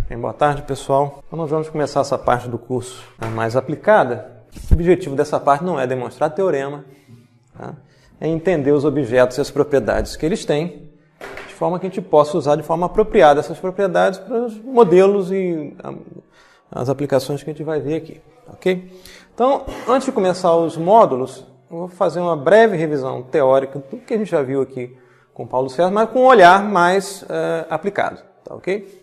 Bem, boa tarde, pessoal. Então, nós vamos começar essa parte do curso mais aplicada. O objetivo dessa parte não é demonstrar teorema, tá? É entender os objetos e as propriedades que eles têm, de forma que a gente possa usar de forma apropriada essas propriedades para os modelos e as aplicações que a gente vai ver aqui, ok? Então, antes de começar os módulos, eu vou fazer uma breve revisão teórica do que a gente já viu aqui com Paulo César, mas com um olhar mais aplicado, tá, ok?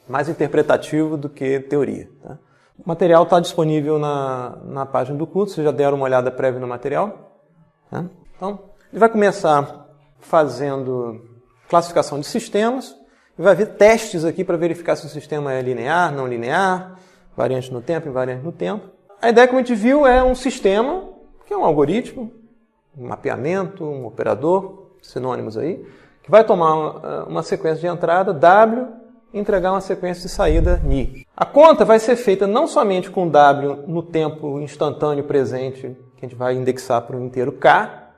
Mais interpretativo do que teoria, tá? O material está disponível na página do curso, vocês já deram uma olhada prévia no material, tá? Então, ele vai começar fazendo classificação de sistemas, e vai ver testes aqui para verificar se o sistema é linear, não linear, variante no tempo, invariante no tempo. A ideia, como a gente viu, é um sistema, que é um algoritmo, um mapeamento, um operador, sinônimos aí, que vai tomar uma sequência de entrada, W, e entregar uma sequência de saída, Ni. A conta vai ser feita não somente com W no tempo instantâneo presente, que a gente vai indexar para o inteiro K,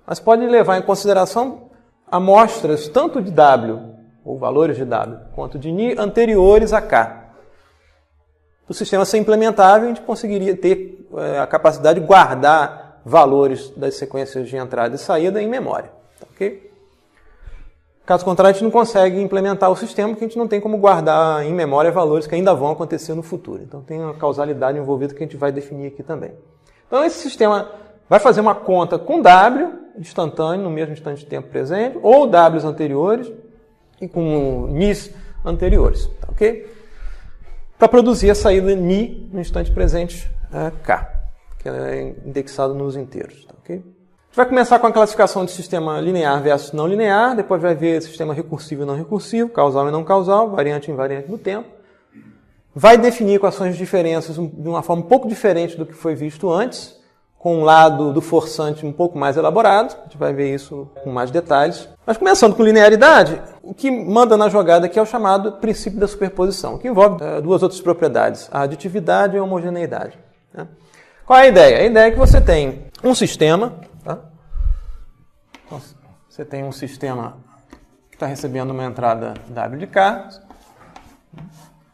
mas pode levar em consideração amostras tanto de W, ou valores de W, quanto de Ni anteriores a K. Para o sistema ser implementável, a gente conseguiria ter a capacidade de guardar valores das sequências de entrada e saída em memória. Okay? Caso contrário, a gente não consegue implementar o sistema, porque a gente não tem como guardar em memória valores que ainda vão acontecer no futuro. Então tem uma causalidade envolvida que a gente vai definir aqui também. Então esse sistema vai fazer uma conta com W, instantâneo, no mesmo instante de tempo presente, ou Ws anteriores, e com Nis anteriores. Tá, ok? Para produzir a saída Ni no instante presente K, que é indexado nos inteiros. Tá, ok? A gente vai começar com a classificação de sistema linear versus não linear, depois vai ver sistema recursivo e não recursivo, causal e não causal, variante e invariante no tempo. Vai definir equações de diferenças de uma forma um pouco diferente do que foi visto antes, com um lado do forçante um pouco mais elaborado, a gente vai ver isso com mais detalhes. Mas começando com linearidade, o que manda na jogada aqui é o chamado princípio da superposição, que envolve duas outras propriedades, a aditividade e a homogeneidade. Né? Qual é a ideia? A ideia é que você tem um sistema, tá? Então, você tem um sistema que está recebendo uma entrada W de K.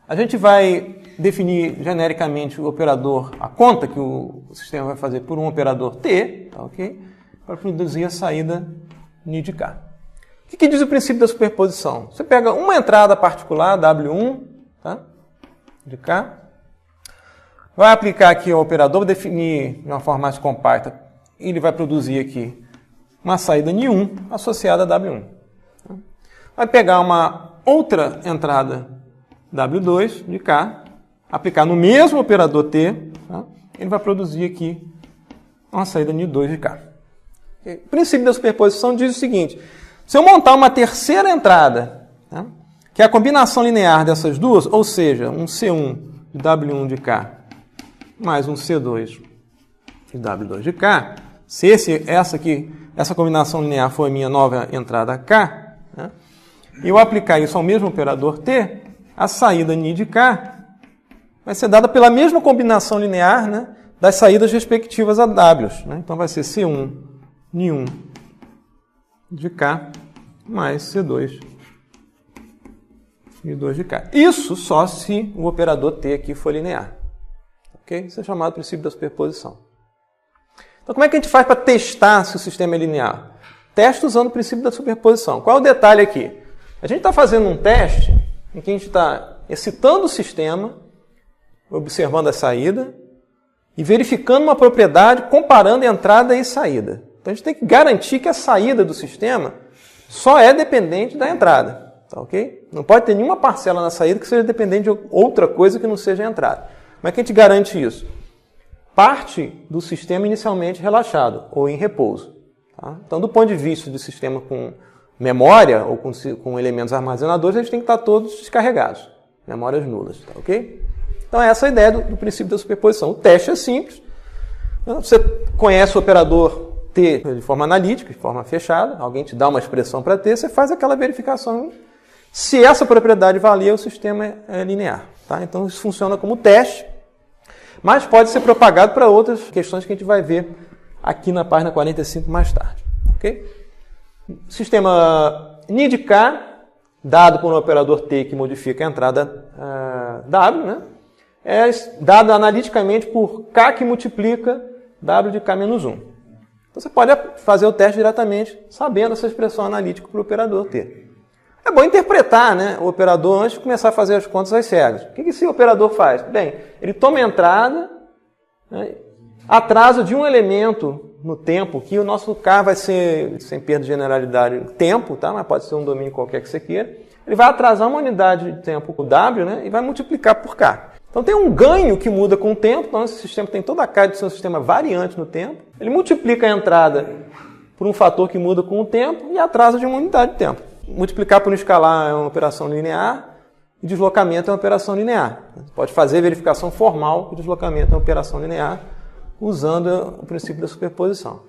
A gente vai definir genericamente o operador, a conta que o sistema vai fazer por um operador T, tá, ok? Para produzir a saída Ni de K. O que diz o princípio da superposição? Você pega uma entrada particular, W1, tá, de K, vai aplicar aqui o operador, definir de uma forma mais compacta, e ele vai produzir aqui uma saída Ni1 associada a W1. Tá? Vai pegar uma outra entrada W2 de K, aplicar no mesmo operador T, tá? Ele vai produzir aqui uma saída Ni2 de K. O princípio da superposição diz o seguinte: se eu montar uma terceira entrada, tá? Que é a combinação linear dessas duas, ou seja, um C1 de W1 de K mais um C2 de W2 de K, se essa combinação linear for a minha nova entrada K, tá? E eu aplicar isso ao mesmo operador T, a saída Ni de K vai ser dada pela mesma combinação linear, né, das saídas respectivas a W. Né? Então vai ser C1 Ni1 de K mais C2 Ni2 de K. Isso só se o operador T aqui for linear. Okay? Isso é chamado de princípio da superposição. Então como é que a gente faz para testar se o sistema é linear? Testa usando o princípio da superposição. Qual é o detalhe aqui? A gente está fazendo um teste em que a gente está excitando o sistema, observando a saída e verificando uma propriedade, comparando entrada e saída. Então a gente tem que garantir que a saída do sistema só é dependente da entrada. Tá, ok? Não pode ter nenhuma parcela na saída que seja dependente de outra coisa que não seja a entrada. Como é que a gente garante isso? Parte do sistema inicialmente relaxado ou em repouso. Tá? Então, do ponto de vista do sistema com memória ou com elementos armazenadores, eles têm que estar todos descarregados. Memórias nulas. Tá, ok? Então, essa é a ideia do princípio da superposição. O teste é simples. Você conhece o operador T de forma analítica, de forma fechada. Alguém te dá uma expressão para T, você faz aquela verificação. Se essa propriedade valer, o sistema é linear. Tá? Então, isso funciona como teste, mas pode ser propagado para outras questões que a gente vai ver aqui na página 45 mais tarde. Okay? Sistema Ni de K dado por um operador T que modifica a entrada W, né? É dado analiticamente por K que multiplica W de K menos 1. Então você pode fazer o teste diretamente sabendo essa expressão analítica para o operador T. É bom interpretar, né, o operador antes de começar a fazer as contas às cegas. O que esse operador faz? Bem, ele toma a entrada, né, atraso de um elemento no tempo, que o nosso K vai ser, sem perda de generalidade, tempo, tá? Mas pode ser um domínio qualquer que você queira. Ele vai atrasar uma unidade de tempo, o W, né, e vai multiplicar por K. Então tem um ganho que muda com o tempo, então esse sistema tem toda a cara de ser um sistema variante no tempo. Ele multiplica a entrada por um fator que muda com o tempo e atrasa de uma unidade de tempo. Multiplicar por um escalar é uma operação linear e deslocamento é uma operação linear. Você pode fazer verificação formal que deslocamento é uma operação linear usando o princípio da superposição.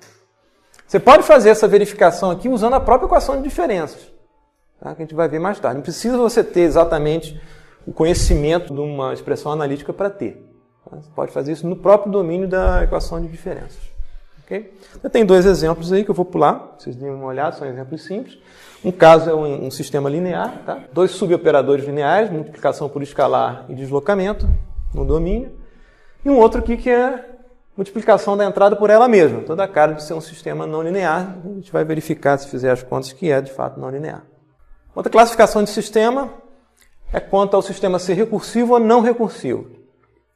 Você pode fazer essa verificação aqui usando a própria equação de diferenças, tá? Que a gente vai ver mais tarde. Não precisa você ter exatamente o conhecimento de uma expressão analítica para ter. Tá? Você pode fazer isso no próprio domínio da equação de diferenças. Okay? Eu tenho dois exemplos aí que eu vou pular, vocês deem uma olhada, são exemplos simples. Um caso é um sistema linear, tá? Dois suboperadores lineares, multiplicação por escalar e deslocamento no domínio. E um outro aqui que é multiplicação da entrada por ela mesma. Toda a cara de ser um sistema não linear, a gente vai verificar, se fizer as contas, que é de fato não linear. Outra classificação de sistema é quanto ao sistema ser recursivo ou não recursivo.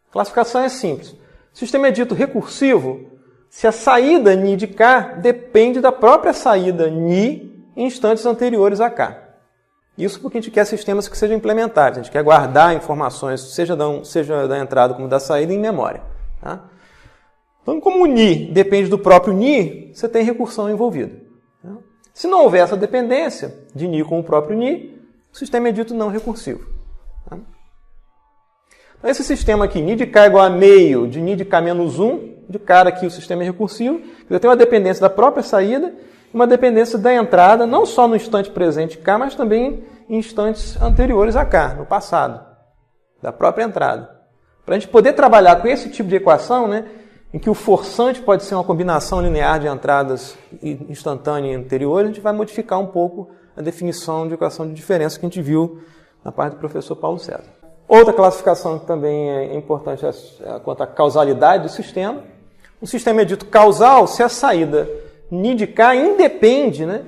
A classificação é simples. O sistema é dito recursivo se a saída ni de K depende da própria saída ni em instantes anteriores a K. Isso porque a gente quer sistemas que sejam implementados. A gente quer guardar informações, seja da entrada como da saída, em memória. Tá? Então, como o ni depende do próprio ni, você tem recursão envolvida. Tá? Se não houver essa dependência de ni com o próprio ni, o sistema é dito não recursivo. Tá? Então, esse sistema aqui, ni de K igual a meio de ni de K menos 1, de cara aqui o sistema é recursivo, eu tenho uma dependência da própria saída e uma dependência da entrada, não só no instante presente K, mas também em instantes anteriores a K, no passado, da própria entrada. Para a gente poder trabalhar com esse tipo de equação, né, em que o forçante pode ser uma combinação linear de entradas instantâneas e anteriores, a gente vai modificar um pouco a definição de equação de diferença que a gente viu na parte do professor Paulo César. Outra classificação que também é importante é quanto à causalidade do sistema. Um sistema é dito causal se a saída ni de K independe, né,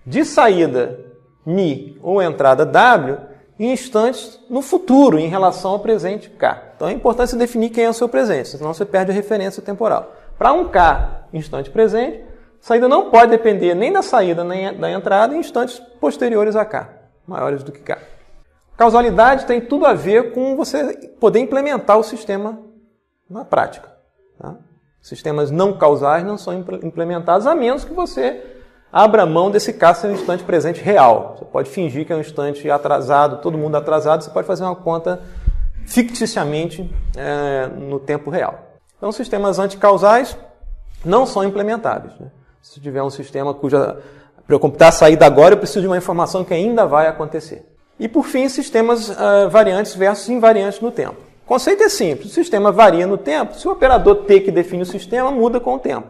de saída ni ou entrada W em instantes no futuro, em relação ao presente K. Então é importante você definir quem é o seu presente, senão você perde a referência temporal. Para um K instante presente, a saída não pode depender nem da saída nem da entrada em instantes posteriores a K, maiores do que K. Causalidade tem tudo a ver com você poder implementar o sistema na prática. Tá? Sistemas não causais não são implementados, a menos que você abra mão desse K ser um instante presente real. Você pode fingir que é um instante atrasado, todo mundo atrasado, você pode fazer uma conta ficticiamente no tempo real. Então, sistemas anticausais não são implementáveis. Né? Se tiver um sistema para eu computar a saída agora, eu preciso de uma informação que ainda vai acontecer. E, por fim, sistemas variantes versus invariantes no tempo. O conceito é simples. O sistema varia no tempo se o operador T que define o sistema muda com o tempo.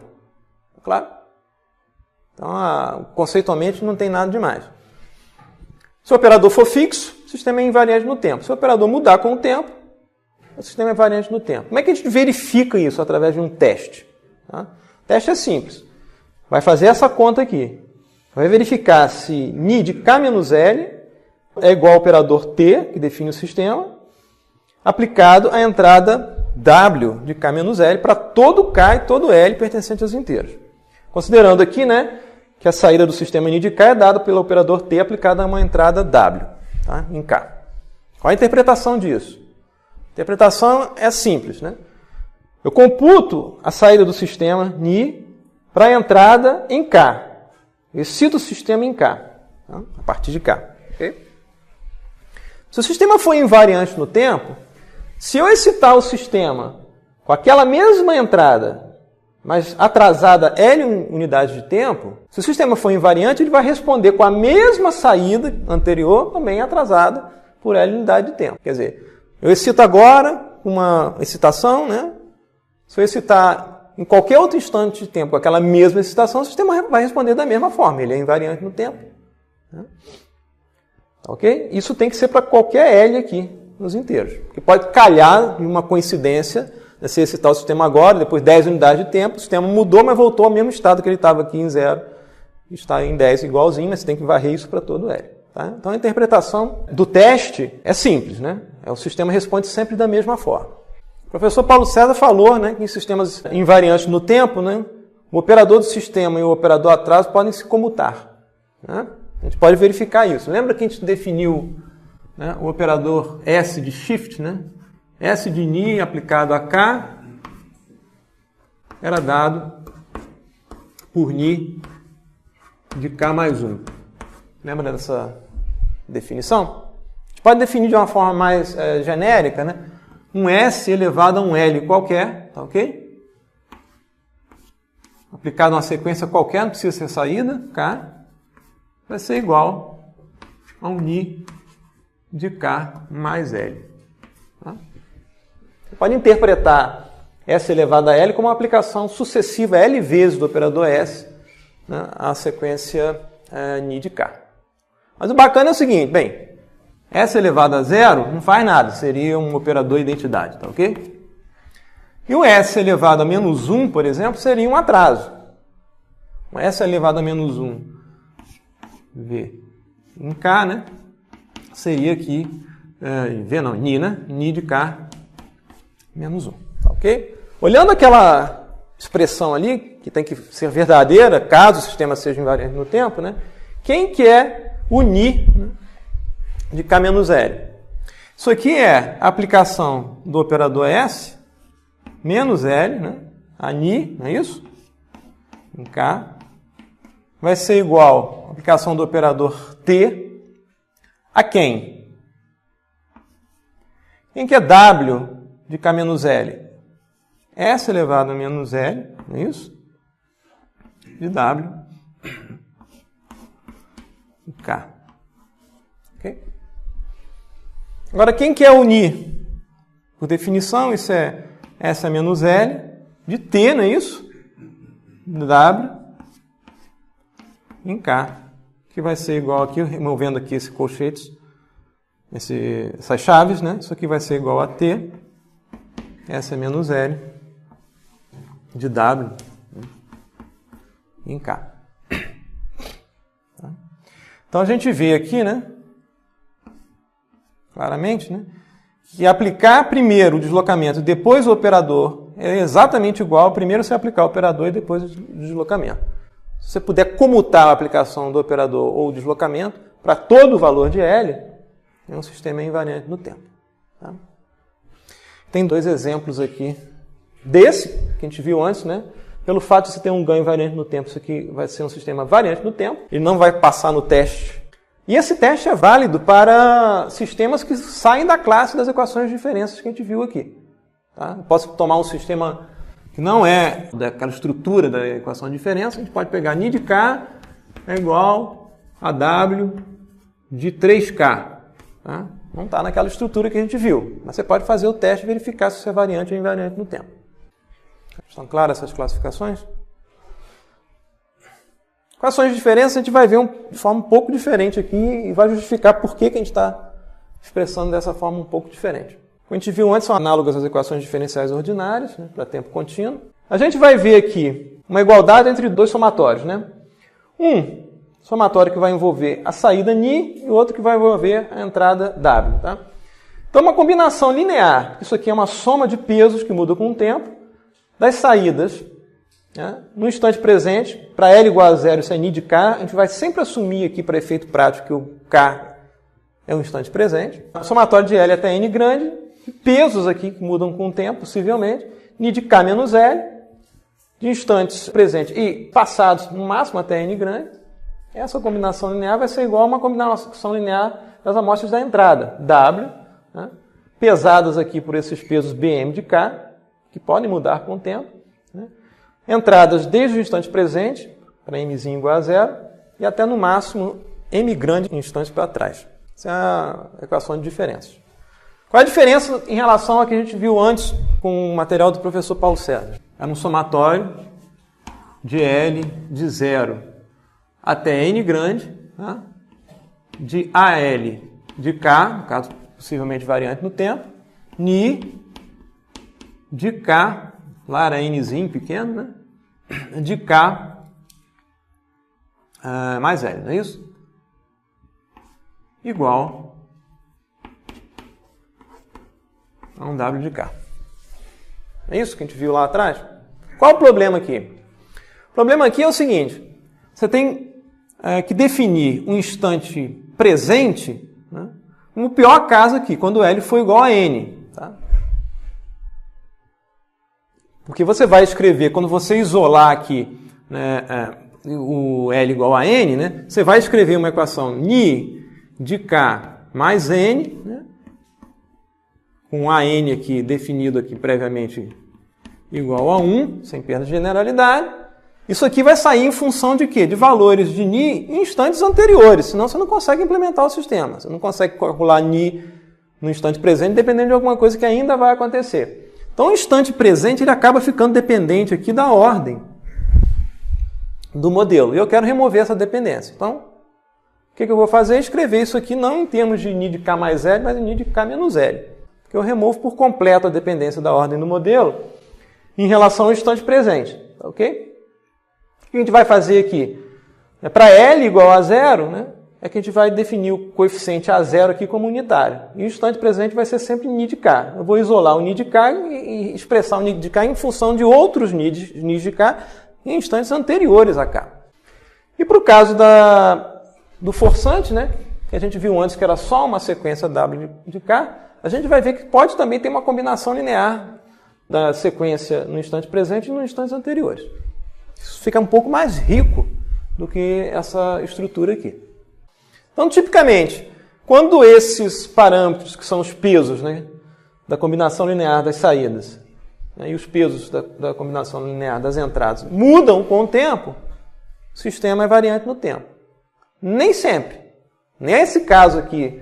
Claro? Então, conceitualmente, não tem nada demais. Se o operador for fixo, o sistema é invariante no tempo. Se o operador mudar com o tempo, o sistema é variante no tempo. Como é que a gente verifica isso através de um teste? Tá? O teste é simples. Vai fazer essa conta aqui. Vai verificar se ni de K menos L é igual ao operador T, que define o sistema, aplicado à entrada W de K menos L para todo K e todo L pertencente aos inteiros. Considerando aqui, né, que a saída do sistema ni de K é dada pelo operador T aplicada a uma entrada W, tá, em K. Qual a interpretação disso? A interpretação é simples. Né? Eu computo a saída do sistema ni para a entrada em K. Eu excito o sistema em K, tá, a partir de K. Okay? Se o sistema for invariante no tempo, se eu excitar o sistema com aquela mesma entrada, mas atrasada L unidades de tempo, se o sistema for invariante, ele vai responder com a mesma saída anterior, também atrasada por L unidade de tempo. Quer dizer, eu excito agora uma excitação, né? Se eu excitar em qualquer outro instante de tempo com aquela mesma excitação, o sistema vai responder da mesma forma, ele é invariante no tempo. Né? Ok? Isso tem que ser para qualquer L aqui nos inteiros. Porque pode calhar de uma coincidência, né, se esse tal sistema agora, depois de 10 unidades de tempo, o sistema mudou, mas voltou ao mesmo estado que ele estava aqui em 0. Está em 10 igualzinho, mas você tem que varrer isso para todo L. Tá? Então a interpretação do teste é simples, né? O sistema responde sempre da mesma forma. O professor Paulo César falou, né, que em sistemas invariantes no tempo, né, o operador do sistema e o operador atraso podem se comutar. Né? A gente pode verificar isso. Lembra que a gente definiu, né, o operador S de shift, né? S de ni aplicado a K era dado por ni de K mais 1. Lembra dessa definição? A gente pode definir de uma forma mais genérica, né? Um S elevado a um L qualquer, tá ok? Aplicado a uma sequência qualquer, não precisa ser saída, K, vai ser igual a um ni de K mais L. Tá? Você pode interpretar S elevado a L como uma aplicação sucessiva L vezes do operador S, né, à sequência ni de K. Mas o bacana é o seguinte, bem, S elevado a 0 não faz nada, seria um operador identidade, tá ok? E o S elevado a menos 1, por exemplo, seria um atraso. O S elevado a menos 1, V em K, né? Seria aqui, V não, ni, né? Ni de K menos 1, tá ok? Olhando aquela expressão ali, que tem que ser verdadeira, caso o sistema seja invariante no tempo, né? Quem que é o ni, né, de K menos L? Isso aqui é a aplicação do operador S menos L, né? A ni, não é isso? Em K. Vai ser igual a aplicação do operador T a quem? Quem que é W de K menos L? S elevado a menos L, não é isso? De W em K. Okay? Agora, quem que é o ni? Por definição, isso é S a menos L de T, não é isso? De W em K, que vai ser igual aqui, removendo aqui esse colchetes, essas chaves, né? Isso aqui vai ser igual a T, S a menos L de W em K. Então a gente vê aqui, né, claramente, né, que aplicar primeiro o deslocamento e depois o operador é exatamente igual ao primeiro você aplicar o operador e depois o deslocamento. Se você puder comutar a aplicação do operador ou o deslocamento para todo o valor de L, é um sistema invariante no tempo. Tá? Tem dois exemplos aqui desse, que a gente viu antes, né? Pelo fato de você ter um ganho invariante no tempo, isso aqui vai ser um sistema variante no tempo, ele não vai passar no teste. E esse teste é válido para sistemas que saem da classe das equações de diferenças que a gente viu aqui. Tá? Eu posso tomar um sistema que não é daquela estrutura da equação de diferença, a gente pode pegar ni de K é igual a W de 3K. Tá? Não está naquela estrutura que a gente viu, mas você pode fazer o teste e verificar se isso é variante ou invariante no tempo. Estão claras essas classificações? Equações de diferença a gente vai ver de forma um pouco diferente aqui e vai justificar por que a gente está expressando dessa forma um pouco diferente. Como a gente viu antes, são análogas às equações diferenciais ordinárias, né, para tempo contínuo. A gente vai ver aqui uma igualdade entre dois somatórios. Né? Um somatório que vai envolver a saída ni e o outro que vai envolver a entrada w. Tá? Então, uma combinação linear. Isso aqui é uma soma de pesos que muda com o tempo das saídas. Né? No instante presente, para L igual a zero, isso é ni de K, a gente vai sempre assumir aqui para efeito prático que o K é um instante presente. O somatório de L até N grande, pesos aqui que mudam com o tempo, possivelmente, ni de K menos L, de instantes presentes e passados no máximo até N grande. Essa combinação linear vai ser igual a uma combinação linear das amostras da entrada, W, né? Pesadas aqui por esses pesos Bm de K, que podem mudar com o tempo. Né? Entradas desde o instante presente, para mzinho igual a zero, e até no máximo m grande em instantes para trás. Essa é a equação de diferenças. Qual é a diferença em relação ao que a gente viu antes com o material do professor Paulo César? Era um somatório de L de 0 até N grande, tá? de AL de K, no caso possivelmente variante no tempo, Ni de K, lá era Nzinho pequeno, né? De K mais L, não é isso? Igual a um W de K. É isso que a gente viu lá atrás? Qual o problema aqui? O problema aqui é o seguinte, você tem que definir um instante presente, né, no pior caso aqui, quando L for igual a N. Tá? Porque você vai escrever, quando você isolar aqui, né, o L igual a N, né, você vai escrever uma equação Ni de K mais N, né, com AN aqui definido aqui previamente igual a 1, sem perda de generalidade. Isso aqui vai sair em função de quê? De valores de Ni em instantes anteriores, senão você não consegue implementar o sistema. Você não consegue calcular Ni no instante presente, dependendo de alguma coisa que ainda vai acontecer. Então, o instante presente ele acaba ficando dependente aqui da ordem do modelo. E eu quero remover essa dependência. Então, o que eu vou fazer? Escrever isso aqui não em termos de Ni de K mais L, mas em Ni de K menos L. Porque eu removo por completo a dependência da ordem do modelo em relação ao instante presente. Tá, ok? O que a gente vai fazer aqui? Para L igual a 0, né, é que a gente vai definir o coeficiente A0 aqui como unitário. E o instante presente vai ser sempre Ni de K. Eu vou isolar o Ni de K e expressar o Ni de K em função de outros Ni de K em instantes anteriores a K. E para o caso do forçante, né, que a gente viu antes que era só uma sequência W de K, a gente vai ver que pode também ter uma combinação linear da sequência no instante presente e nos instantes anteriores. Isso fica um pouco mais rico do que essa estrutura aqui. Então, tipicamente, quando esses parâmetros, que são os pesos, né, da combinação linear das saídas, né, e os pesos da combinação linear das entradas, mudam com o tempo, o sistema é variante no tempo. Nem sempre. Nesse caso aqui,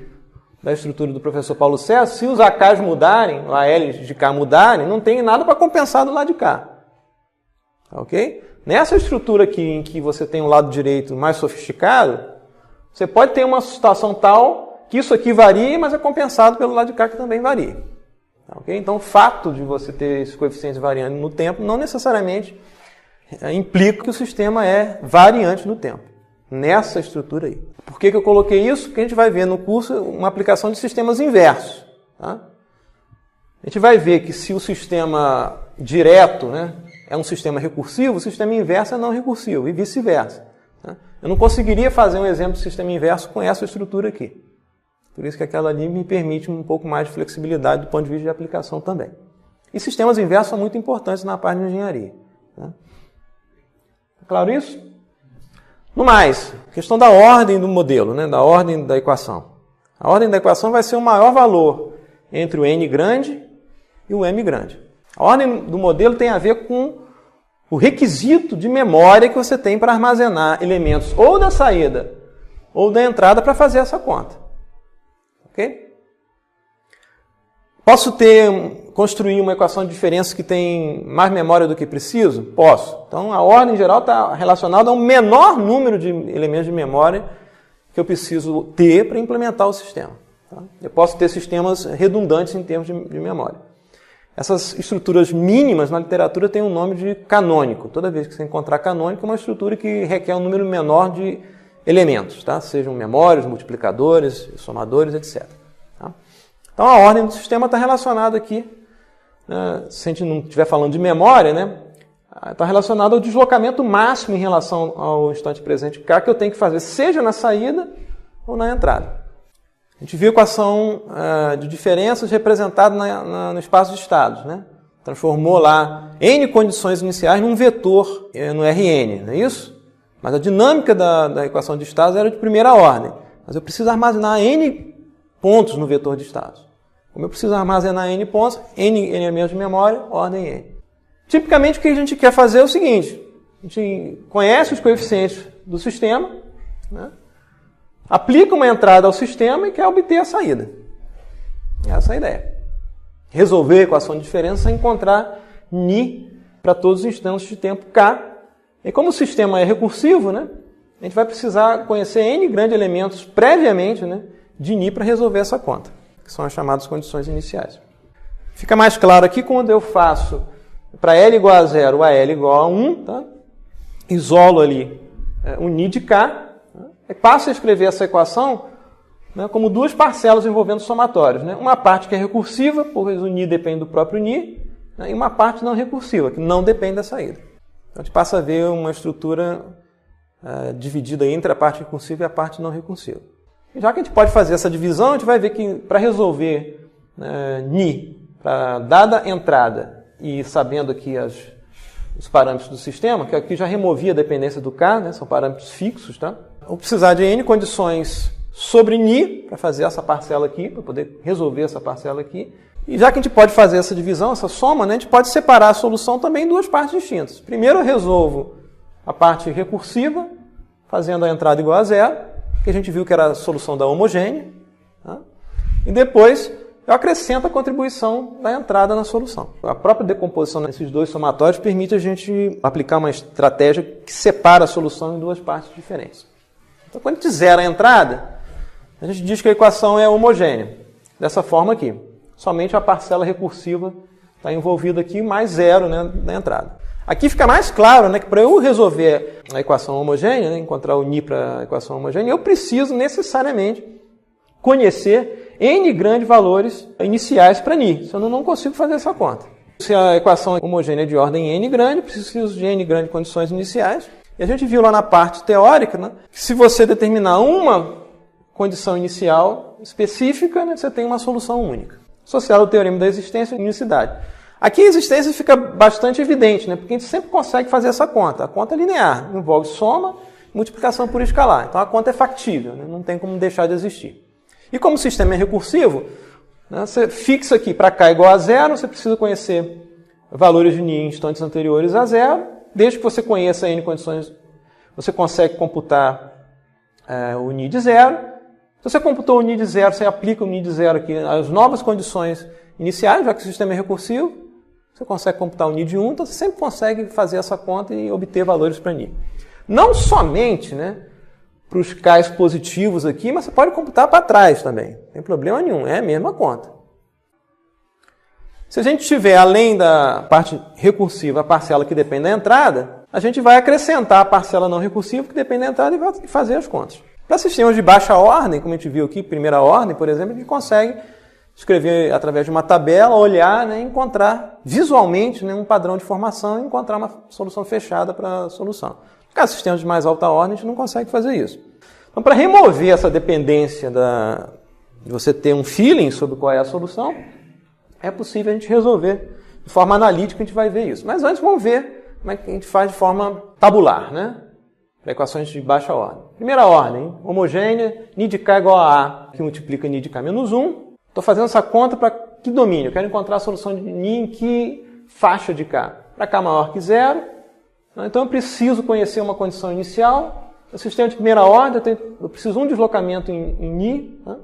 da estrutura do professor Paulo César, se os AKs mudarem, lá L de K mudarem, não tem nada para compensar do lado de cá. Ok? Nessa estrutura aqui, em que você tem um lado direito mais sofisticado, você pode ter uma situação tal que isso aqui varia, mas é compensado pelo lado de cá que também varia. Okay? Então, o fato de você ter esses coeficientes variando no tempo não necessariamente implica que o sistema é variante no tempo. Nessa estrutura aí. Por que eu coloquei isso? Porque a gente vai ver no curso uma aplicação de sistemas inversos. Tá? A gente vai ver que se o sistema direto, né, é um sistema recursivo, o sistema inverso é não recursivo e vice-versa. Tá? Eu não conseguiria fazer um exemplo de sistema inverso com essa estrutura aqui. Por isso que aquela ali me permite um pouco mais de flexibilidade do ponto de vista de aplicação também. E sistemas inversos são muito importantes na parte de engenharia. Tá? Claro isso? No mais, questão da ordem do modelo, né, da ordem da equação. A ordem da equação vai ser o maior valor entre o n grande e o m grande. A ordem do modelo tem a ver com o requisito de memória que você tem para armazenar elementos ou da saída ou da entrada para fazer essa conta. Ok? Posso construir uma equação de diferença que tem mais memória do que preciso? Posso. Então, a ordem em geral está relacionada a um menor número de elementos de memória que eu preciso ter para implementar o sistema. Tá? Eu posso ter sistemas redundantes em termos de memória. Essas estruturas mínimas na literatura têm um nome de canônico. Toda vez que você encontrar canônico, é uma estrutura que requer um número menor de elementos, tá? Sejam memórias, multiplicadores, somadores, etc. Tá? Então, a ordem do sistema está relacionada aqui, né, se a gente não estiver falando de memória, né, está relacionada ao deslocamento máximo em relação ao instante presente K que eu tenho que fazer, seja na saída ou na entrada. A gente viu a equação de diferenças representada no espaço de estados. Né? Transformou lá n condições iniciais num vetor no Rn, não é isso? Mas a dinâmica da equação de estados era de primeira ordem. Mas eu preciso armazenar n pontos no vetor de estados. Como eu preciso armazenar n pontos, n elementos de memória, ordem n. Tipicamente, o que a gente quer fazer é o seguinte. A gente conhece os coeficientes do sistema, né? Aplica uma entrada ao sistema e quer obter a saída. Essa é a ideia. Resolver a equação de diferença é encontrar Ni para todos os instantes de tempo K. E como o sistema é recursivo, né, a gente vai precisar conhecer N grandes elementos previamente, né, de Ni para resolver essa conta, que são as chamadas condições iniciais. Fica mais claro aqui quando eu faço para L igual a 0, a L igual a 1, tá? Isolo ali o Ni de K, e passo a escrever essa equação, né, como duas parcelas envolvendo somatórios. Né? Uma parte que é recursiva, pois o Ni depende do próprio Ni, né, e uma parte não recursiva, que não depende da saída. Então a gente passa a ver uma estrutura dividida entre a parte recursiva e a parte não recursiva. E já que a gente pode fazer essa divisão, a gente vai ver que para resolver Ni, para dada entrada, e sabendo aqui os parâmetros do sistema, que aqui já removi a dependência do K, né, são parâmetros fixos, tá? Vou precisar de N condições sobre Ni, para fazer essa parcela aqui, para poder resolver essa parcela aqui. E já que a gente pode fazer essa divisão, essa soma, né, a gente pode separar a solução também em duas partes distintas. Primeiro eu resolvo a parte recursiva, fazendo a entrada igual a 0, que a gente viu que era a solução da homogênea. Tá? E depois eu acrescento a contribuição da entrada na solução. A própria decomposição desses dois somatórios permite a gente aplicar uma estratégia que separa a solução em duas partes diferentes. Então, quando a gente zera a entrada, a gente diz que a equação é homogênea. Dessa forma aqui. Somente a parcela recursiva está envolvida aqui, mais 0, né, na entrada. Aqui fica mais claro, né, que para eu resolver a equação homogênea, né, encontrar o Ni para a equação homogênea, eu preciso necessariamente conhecer N grandes valores iniciais para Ni. Senão eu não consigo fazer essa conta. Se a equação é homogênea de ordem N grande, preciso de N grandes condições iniciais. E a gente viu lá na parte teórica, né, que se você determinar uma condição inicial específica, né, você tem uma solução única. Associado ao teorema da existência e unicidade. Aqui a existência fica bastante evidente, né, porque a gente sempre consegue fazer essa conta. A conta é linear, envolve soma e multiplicação por escalar. Então a conta é factível, né, não tem como deixar de existir. E como o sistema é recursivo, né, você fixa aqui para K igual a 0, você precisa conhecer valores de Ni em instantes anteriores a 0. Desde que você conheça N condições, você consegue computar o Ni de 0. Se você computou o Ni de 0, você aplica o Ni de 0 aqui às novas condições iniciais, já que o sistema é recursivo. Você consegue computar o Ni de 1, então você sempre consegue fazer essa conta e obter valores para Ni. Não somente, né, para os K's positivos aqui, mas você pode computar para trás também. Não tem problema nenhum, é a mesma conta. Se a gente tiver, além da parte recursiva, a parcela que depende da entrada, a gente vai acrescentar a parcela não recursiva que depende da entrada e vai fazer as contas. Para sistemas de baixa ordem, como a gente viu aqui, primeira ordem, por exemplo, a gente consegue escrever através de uma tabela, olhar, né, e encontrar visualmente, né, um padrão de formação e encontrar uma solução fechada para a solução. No caso de sistemas de mais alta ordem, a gente não consegue fazer isso. Então, para remover essa dependência de você ter um feeling sobre qual é a solução, é possível a gente resolver de forma analítica, a gente vai ver isso. Mas antes vamos ver como é que a gente faz de forma tabular, né? Para equações de baixa ordem. Primeira ordem, homogênea, Ni de K igual a A, que multiplica Ni de K menos 1. Estou fazendo essa conta para que domínio? Eu quero encontrar a solução de Ni em que faixa de K? Para K maior que 0. Então eu preciso conhecer uma condição inicial. No sistema de primeira ordem, eu preciso de um deslocamento em Ni. Né?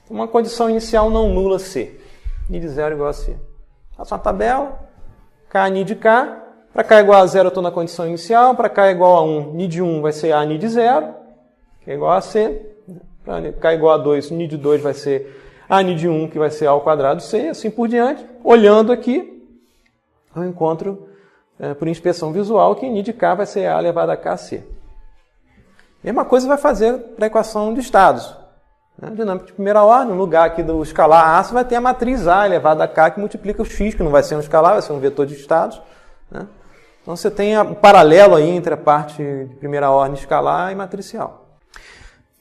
Uma condição inicial não nula C. Ni de 0 igual a C. Faço uma tabela. K, Ni de K. Para K igual a 0 eu estou na condição inicial. Para K igual a 1, Ni de 1 vai ser A, Ni de 0. Que é igual a C. Para K igual a 2, Ni de 2 vai ser A, Ni de 1, que vai ser A ao quadrado C. Assim por diante. Olhando aqui, eu encontro, por inspeção visual, que Ni de K vai ser A elevado a KC. Mesma coisa vai fazer para a equação de estados. Dinâmica de primeira ordem, no lugar aqui do escalar A, você vai ter a matriz A elevada a K, que multiplica o X, que não vai ser um escalar, vai ser um vetor de estados. Né? Então você tem um paralelo aí entre a parte de primeira ordem escalar e matricial.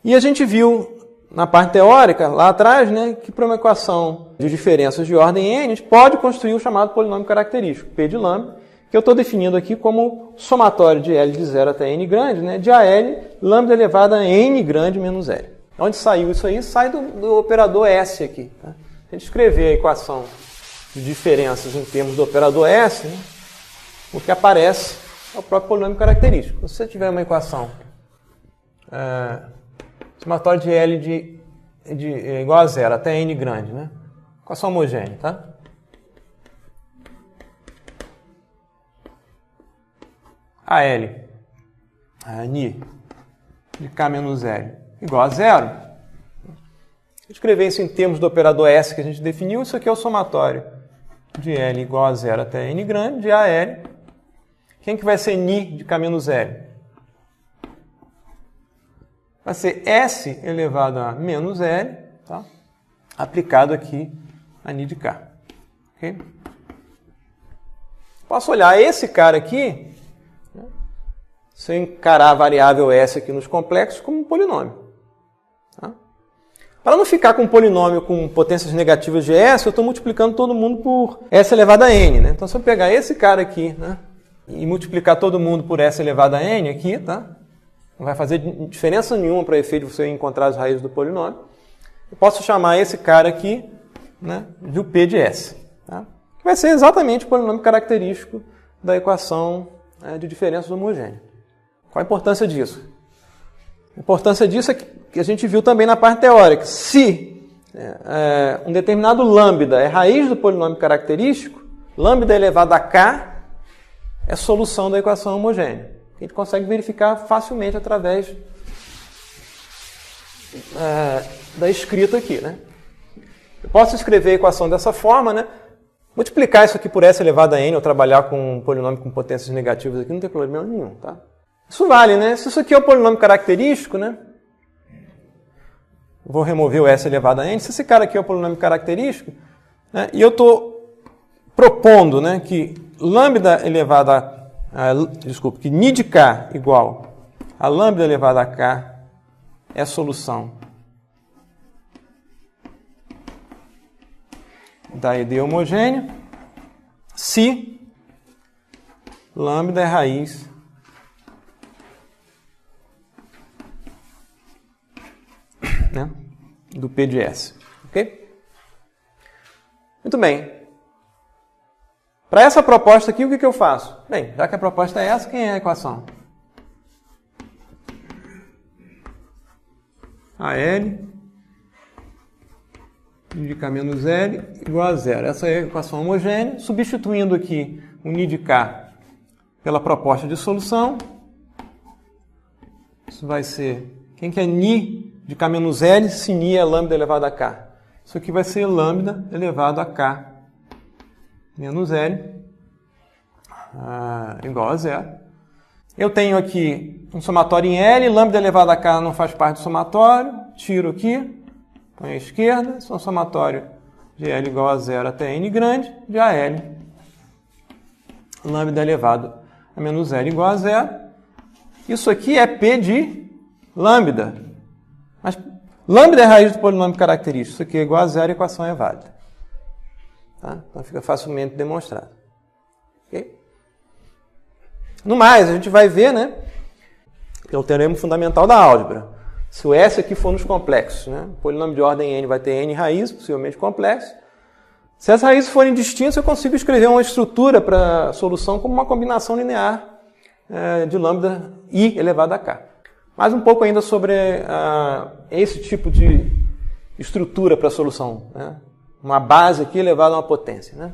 E a gente viu na parte teórica, lá atrás, né, que para uma equação de diferenças de ordem n, a gente pode construir o chamado polinômio característico, P de lambda, que eu estou definindo aqui como somatório de L de 0 até n grande, né, de AL lambda elevado a n grande menos L. Onde saiu isso aí? Sai do operador S aqui. Tá? Se a gente escrever a equação de diferenças em termos do operador S, né, o que aparece é o próprio polinômio característico. Se você tiver uma equação somatório de L igual a 0 até n grande, né? Equação homogênea, tá? AL, Ni, de K menos L igual a zero. Vou escrever isso em termos do operador S que a gente definiu. Isso aqui é o somatório de L igual a zero até N grande de AL. Quem que vai ser Ni de K menos L? Vai ser S elevado a menos L, tá? Aplicado aqui a Ni de K. Okay? Posso olhar esse cara aqui, né, se eu encarar a variável S aqui nos complexos como um polinômio. Tá? Para não ficar com um polinômio com potências negativas de S, eu estou multiplicando todo mundo por S elevado a N. Né? Então, se eu pegar esse cara aqui, né, e multiplicar todo mundo por S elevado a N aqui, tá? Não vai fazer diferença nenhuma para o efeito de você encontrar as raízes do polinômio. Eu posso chamar esse cara aqui, né, de P de S. Tá? Vai ser exatamente o polinômio característico da equação, né, de diferenças homogêneas. Qual a importância disso? A importância disso é que a gente viu também na parte teórica. Se um determinado lambda é raiz do polinômio característico, lambda elevado a k é solução da equação homogênea. A gente consegue verificar facilmente através da escrita aqui. Né? Eu posso escrever a equação dessa forma, né? Multiplicar isso aqui por S elevado a N, ou trabalhar com um polinômio com potências negativas aqui, não tem problema nenhum. Tá? Isso vale, né? Se isso aqui é o polinômio característico, né? Vou remover o S elevado a N. Se esse cara aqui é o polinômio característico, né? E eu estou propondo, né, que lambda elevado que Ni de K igual a lambda elevado a K é a solução da ED homogênea se lambda é raiz né, do P de S. Ok? Muito bem. Para essa proposta aqui, o que eu faço? Bem, já que a proposta é essa, quem é a equação? AL de K menos L igual a zero. Essa é a equação homogênea. Substituindo aqui o Ni de K pela proposta de solução. Isso vai ser... Quem que é Ni de K menos L se Ni é lambda elevado a K? Isso aqui vai ser lambda elevado a K menos L igual a zero. Eu tenho aqui um somatório em L, lambda elevado a K não faz parte do somatório, tiro aqui, põe à esquerda, isso é um somatório de L igual a zero até N grande, de AL, lambda elevado a menos L igual a zero. Isso aqui é P de lambda, mas lambda é a raiz do polinômio característico, isso aqui é igual a zero, a equação é válida. Tá? Então fica facilmente demonstrado. Okay? No mais, a gente vai ver, né, que é o teorema fundamental da álgebra. Se o S aqui for nos complexos, né, o polinômio de ordem n vai ter n raízes, possivelmente complexos. Se as raízes forem distintas, eu consigo escrever uma estrutura para a solução como uma combinação linear de lambda i elevado a k. Mais um pouco ainda sobre esse tipo de estrutura para a solução, né? Uma base aqui elevada a uma potência. Né?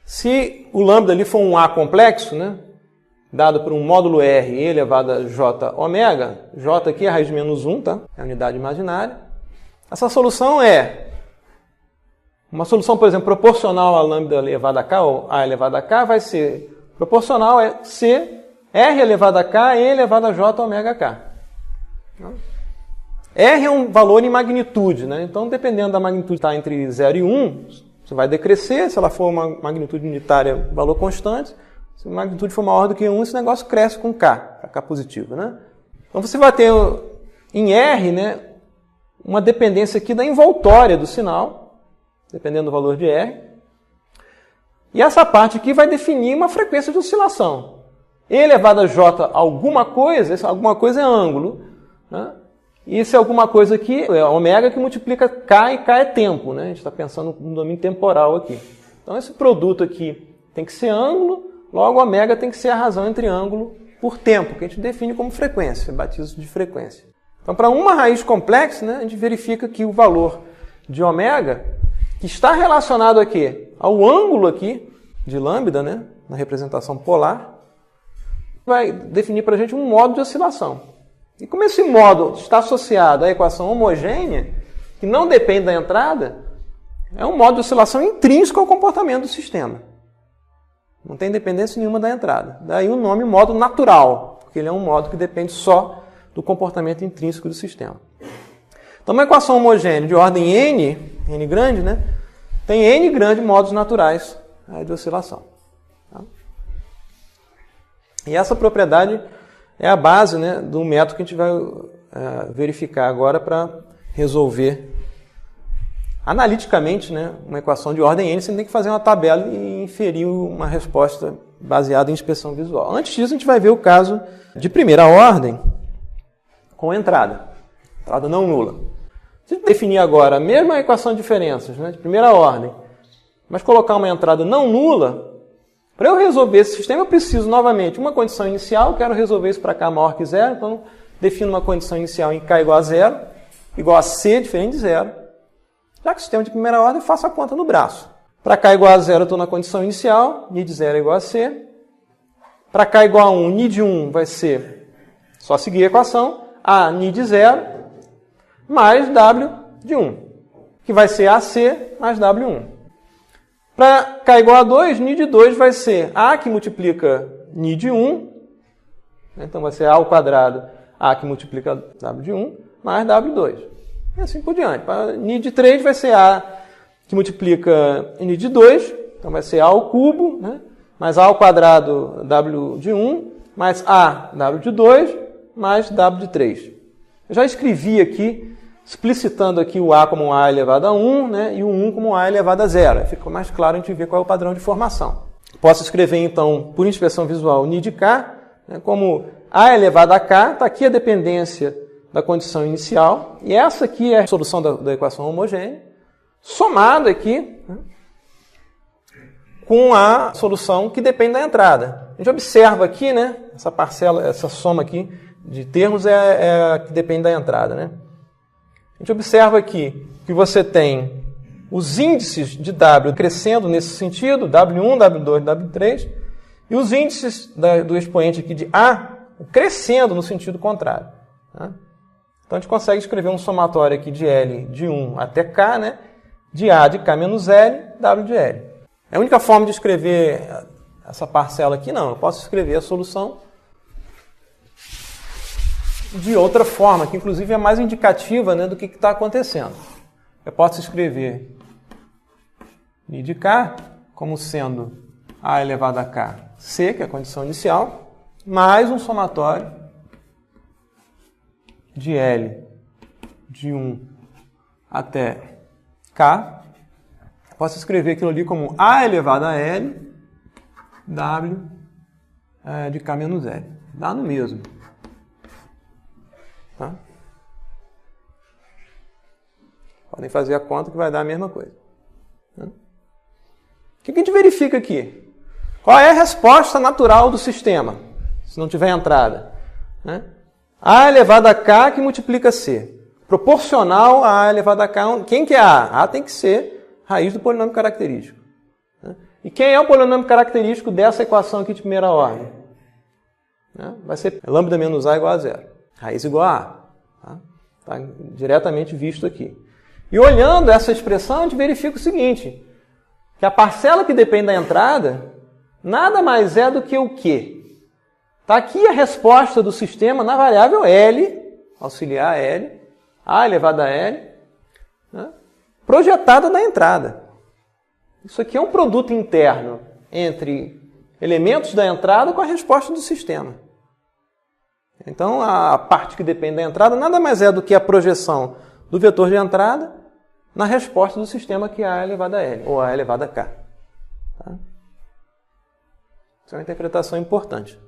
Se o lambda ali for um A complexo, né, dado por um módulo R e elevado a J ômega, J aqui é a raiz de menos 1, tá? É a unidade imaginária. Essa solução é uma solução, por exemplo, proporcional a lambda elevado a K, ou A elevado a K, vai ser proporcional a C, R elevado a K, E elevado a J ômega K. R é um valor em magnitude, né? Então, dependendo da magnitude estar entre 0 e 1, você vai decrescer. Se ela for uma magnitude unitária, valor constante. Se a magnitude for maior do que 1, esse negócio cresce com K, para K positivo, né? Então, você vai ter em R, né, uma dependência aqui da envoltória do sinal, dependendo do valor de R. E essa parte aqui vai definir uma frequência de oscilação. E elevado a J alguma coisa, esse alguma coisa é ângulo, né? E esse alguma coisa aqui é ômega que multiplica K, e K é tempo, né? A gente está pensando no domínio temporal aqui. Então esse produto aqui tem que ser ângulo, logo ômega tem que ser a razão entre ângulo por tempo, que a gente define como frequência, batismo de frequência. Então para uma raiz complexa, né, a gente verifica que o valor de ômega, que está relacionado aqui ao ângulo aqui de lambda, né, na representação polar, vai definir para a gente um modo de oscilação. E como esse modo está associado à equação homogênea, que não depende da entrada, é um modo de oscilação intrínseco ao comportamento do sistema. Não tem dependência nenhuma da entrada. Daí o nome modo natural, porque ele é um modo que depende só do comportamento intrínseco do sistema. Então, uma equação homogênea de ordem n grande, né, tem n grandes modos naturais de oscilação. Tá? E essa propriedade é a base, né, do método que a gente vai verificar agora para resolver analiticamente, né, uma equação de ordem n. Você tem que fazer uma tabela e inferir uma resposta baseada em inspeção visual. Antes disso, a gente vai ver o caso de primeira ordem com entrada não nula. Se definir agora a mesma equação de diferenças, né, de primeira ordem, mas colocar uma entrada não nula, para eu resolver esse sistema, eu preciso novamente uma condição inicial, quero resolver isso para k maior que zero, então defino uma condição inicial em k igual a zero, igual a c diferente de zero. Já que o sistema de primeira ordem, eu faço a conta no braço. Para k igual a zero, eu estou na condição inicial, ni de zero é igual a c. Para k igual a 1, ni de 1 vai ser, só seguir a equação, a ni de zero mais w de 1, que vai ser ac mais w1. Para k igual a 2, ni de 2 vai ser a que multiplica ni de 1, então vai ser a ao quadrado, a que multiplica w de 1, mais w de 2. E assim por diante. Para ni de 3 vai ser a que multiplica ni de 2, então vai ser a ao cubo, né? Mais a ao quadrado w de 1, mais a w de 2, mais w de 3. Eu já escrevi aqui, explicitando aqui o a como a elevado a 1, né? E o 1 como a elevado a 0. Ficou mais claro a gente ver qual é o padrão de formação. Posso escrever, então, por inspeção visual, ni de k, né? Como a elevado a k, está aqui a dependência da condição inicial, e essa aqui é a solução da equação homogênea, somada aqui, né, com a solução que depende da entrada. A gente observa aqui, né, essa parcela, essa soma aqui de termos é a que depende da entrada. Né? A gente observa aqui que você tem os índices de W crescendo nesse sentido, W1, W2, W3, e os índices do expoente aqui de A crescendo no sentido contrário. Tá? Então, a gente consegue escrever um somatório aqui de L de 1 até K, né? De A de K menos L, W de L. É a única forma de escrever essa parcela aqui? Não. Eu posso escrever a solução de outra forma, que inclusive é mais indicativa, né, do que está acontecendo. Eu posso escrever I de K como sendo A elevado a K, C, que é a condição inicial, mais um somatório de L de 1 até K. Posso escrever aquilo ali como A elevado a L, W de K menos L. Dá no mesmo. Tá? Podem fazer a conta que vai dar a mesma coisa. Tá? O que a gente verifica aqui? Qual é a resposta natural do sistema, se não tiver entrada? Né? A elevado a K que multiplica C. Proporcional a A elevado a K. Quem que é A? A tem que ser raiz do polinômio característico. Né? E quem é o polinômio característico dessa equação aqui de primeira ordem? Né? Vai ser lambda menos A igual a zero. Raiz igual a A. Tá diretamente visto aqui. E olhando essa expressão, a gente verifica o seguinte, que a parcela que depende da entrada nada mais é do que o quê? Está aqui a resposta do sistema na variável L, auxiliar L, A elevado a L, né, projetada na entrada. Isso aqui é um produto interno entre elementos da entrada com a resposta do sistema. Então, a parte que depende da entrada nada mais é do que a projeção do vetor de entrada na resposta do sistema, que é A elevado a L, ou A elevado a K. Tá? Isso é uma interpretação importante.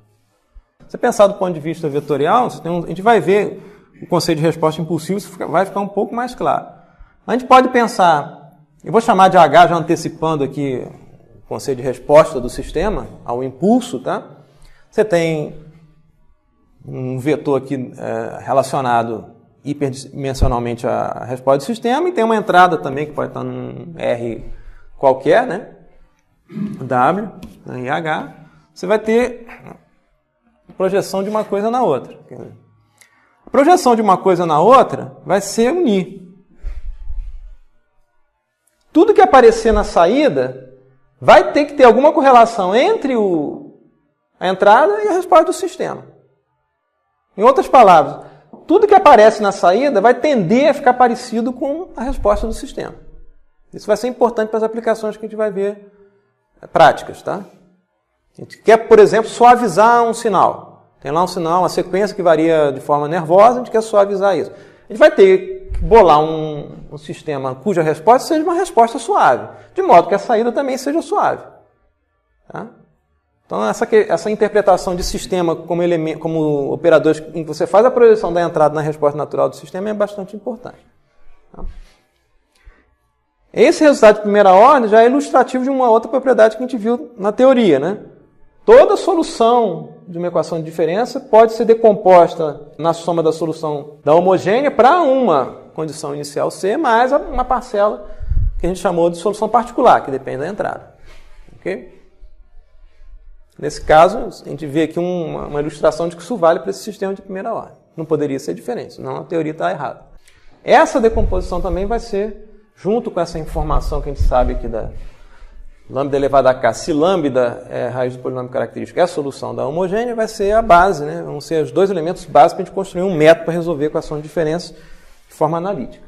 Se pensar do ponto de vista vetorial, a gente vai ver o conceito de resposta impulsiva, isso vai ficar um pouco mais claro. A gente pode pensar, eu vou chamar de H, já antecipando aqui o conceito de resposta do sistema ao impulso, tá? Você tem um vetor aqui relacionado hiperdimensionalmente à resposta do sistema, e tem uma entrada também que pode estar num R qualquer, né? W, em H. Você vai ter projeção de uma coisa na outra. A projeção de uma coisa na outra vai ser unir. Tudo que aparecer na saída vai ter que ter alguma correlação entre a entrada e a resposta do sistema. Em outras palavras, tudo que aparece na saída vai tender a ficar parecido com a resposta do sistema. Isso vai ser importante para as aplicações que a gente vai ver práticas, tá? A gente quer, por exemplo, suavizar um sinal. Tem lá um sinal, uma sequência que varia de forma nervosa, a gente quer suavizar isso. A gente vai ter que bolar um sistema cuja resposta seja uma resposta suave, de modo que a saída também seja suave. Tá? Então, essa interpretação de sistema como operadores em que você faz a projeção da entrada na resposta natural do sistema é bastante importante. Tá? Esse resultado de primeira ordem já é ilustrativo de uma outra propriedade que a gente viu na teoria, né? Toda solução de uma equação de diferença pode ser decomposta na soma da solução da homogênea para uma condição inicial C mais uma parcela que a gente chamou de solução particular, que depende da entrada. Ok? Nesse caso, a gente vê aqui uma ilustração de que isso vale para esse sistema de primeira ordem. Não poderia ser diferente, senão a teoria está errada. Essa decomposição também vai ser, junto com essa informação que a gente sabe aqui da lambda elevada a k, se lambda é raiz do polinômio característico, é a solução da homogênea, vai ser a base, né? Vão ser os dois elementos básicos para a gente construir um método para resolver a equação de diferença de forma analítica.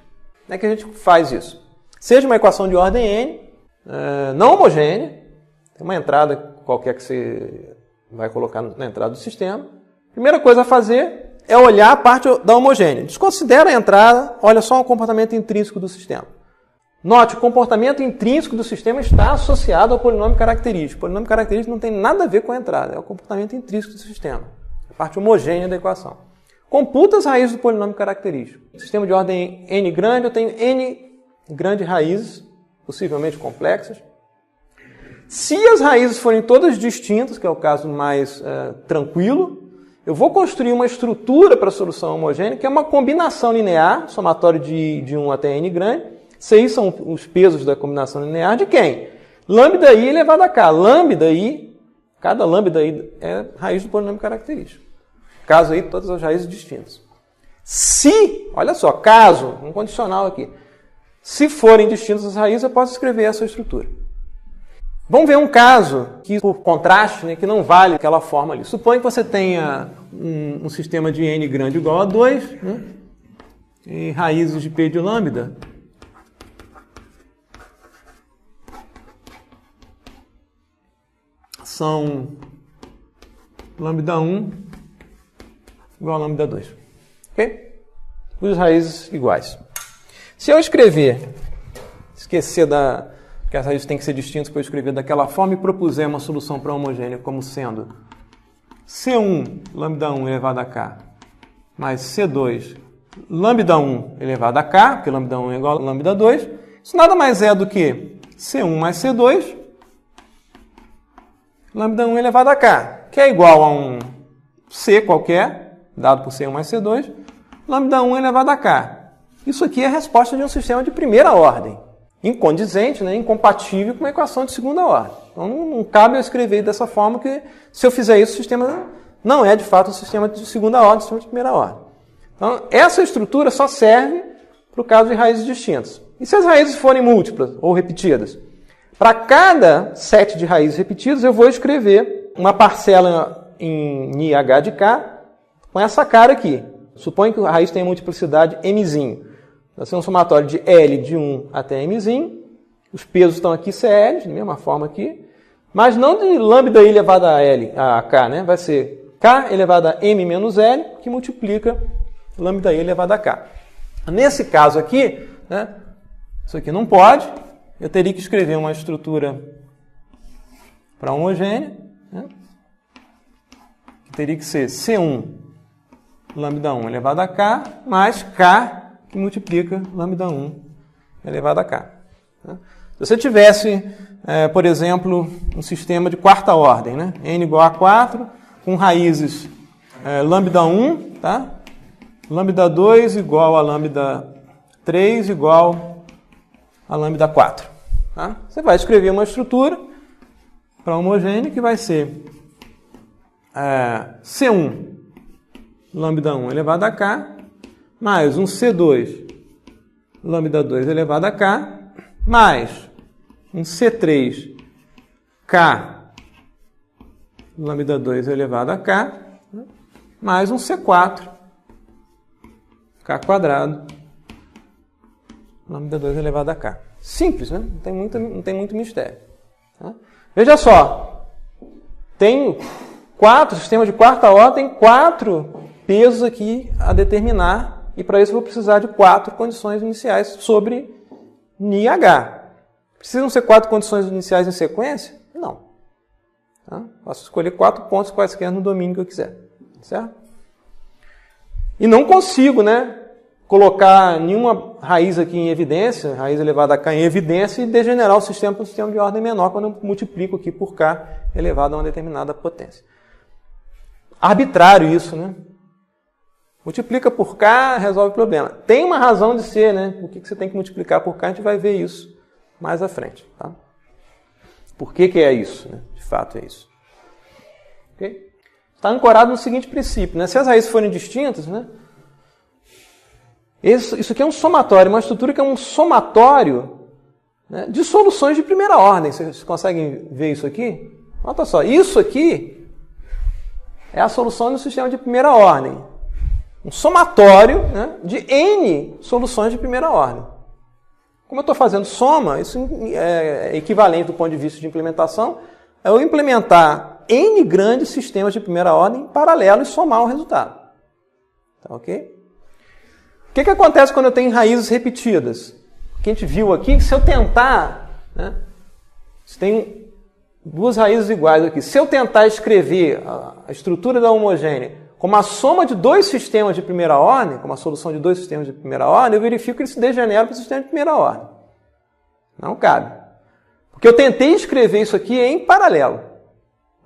Como é que a gente faz isso? Seja uma equação de ordem n, não homogênea, tem uma entrada qualquer que você vai colocar na entrada do sistema. A primeira coisa a fazer é olhar a parte da homogênea. Desconsidera a entrada, olha só o comportamento intrínseco do sistema. Note, o comportamento intrínseco do sistema está associado ao polinômio característico. O polinômio característico não tem nada a ver com a entrada, é o comportamento intrínseco do sistema, a parte homogênea da equação. Computa as raízes do polinômio característico. No sistema de ordem n grande, eu tenho n grandes raízes, possivelmente complexas. Se as raízes forem todas distintas, que é o caso mais tranquilo, eu vou construir uma estrutura para a solução homogênea, que é uma combinação linear, somatório de 1 até n grande. Isso são os pesos da combinação linear de quem? Lambda i elevado a k. Lambda i, cada lambda i é raiz do polinômio característico. Caso aí, todas as raízes distintas. Se, olha só, caso, um condicional aqui, se forem distintas as raízes, eu posso escrever essa estrutura. Vamos ver um caso que, por contraste, né, que não vale aquela forma ali. Suponha que você tenha um sistema de n grande igual a 2, né, e raízes de p de lambda são lambda 1 igual a lambda 2. Ok? Duas raízes iguais. Se eu esquecer que as raízes têm que ser distintas para eu escrever daquela forma e propuser uma solução para a homogênea como sendo C1 lambda 1 elevado a k mais C2 lambda 1 elevado a k, porque lambda 1 é igual a lambda 2, isso nada mais é do que C1 mais C2 lambda 1 elevado a k, que é igual a um C qualquer, dado por C1 mais C2, lambda 1 elevado a k. Isso aqui é a resposta de um sistema de primeira ordem, incondizente, né, incompatível com uma equação de segunda ordem. Então não cabe eu escrever dessa forma, que se eu fizer isso, o sistema não é de fato um sistema de segunda ordem, um sistema de primeira ordem. Então essa estrutura só serve para o caso de raízes distintas. E se as raízes forem múltiplas ou repetidas? Para cada set de raízes repetidas, eu vou escrever uma parcela em NiH de k com essa cara aqui. Suponha que a raiz tenha multiplicidade mzinho. Vai ser um somatório de L de 1 até mzinho. Os pesos estão aqui CL, da mesma forma aqui. Mas não de lambda i elevado a k, né? Vai ser k elevado a m menos L, que multiplica lambda i elevado a k. Nesse caso aqui, né, isso aqui não pode. Eu teria que escrever uma estrutura para homogênea, né, que teria que ser C1 lambda 1 elevado a k mais k que multiplica lambda 1 elevado a k. Se você tivesse, por exemplo, um sistema de quarta ordem, né, n igual a 4, com raízes lambda 1, tá? Lambda 2 igual a lambda 3 igual a lambda 4. Tá? Você vai escrever uma estrutura para homogênea que vai ser C1 lambda 1 elevado a k mais um C2 lambda 2 elevado a K, mais um C3 K lambda 2 elevado a K, mais um C4 K quadrado lambda 2 elevado a K. Simples, né? Não tem muito mistério. Tá? Veja só, tem 4, sistema de quarta ordem, 4 pesos aqui a determinar, e para isso eu vou precisar de 4 condições iniciais sobre NiH. Precisam ser 4 condições iniciais em sequência? Não. Tá? Posso escolher 4 pontos quaisquer no domínio que eu quiser. Certo? E não consigo, né, colocar nenhuma raiz aqui em evidência, raiz elevada a K em evidência, e degenerar o sistema para um sistema de ordem menor quando eu multiplico aqui por K elevado a uma determinada potência. Arbitrário isso, né? Multiplica por K, resolve o problema. Tem uma razão de ser, né? Por que você tem que multiplicar por K? A gente vai ver isso mais à frente. Tá? Por que é isso? Né? De fato é isso. Okay? Está ancorado no seguinte princípio, né? Se as raízes forem distintas, né? Isso aqui é um somatório, uma estrutura que é um somatório, né, de soluções de primeira ordem. Vocês conseguem ver isso aqui? Olha só, isso aqui é a solução do sistema de primeira ordem. Um somatório, né, de N soluções de primeira ordem. Como eu estou fazendo soma, isso é equivalente do ponto de vista de implementação, é eu implementar N grandes sistemas de primeira ordem em paralelo e somar o resultado. Tá ok? O que acontece quando eu tenho raízes repetidas? O que a gente viu aqui, que se eu tentar, né, se tem duas raízes iguais aqui, se eu tentar escrever a estrutura da homogênea como a soma de 2 sistemas de primeira ordem, como a solução de 2 sistemas de primeira ordem, eu verifico que ele se degenera para o sistema de primeira ordem. Não cabe. Porque eu tentei escrever isso aqui em paralelo.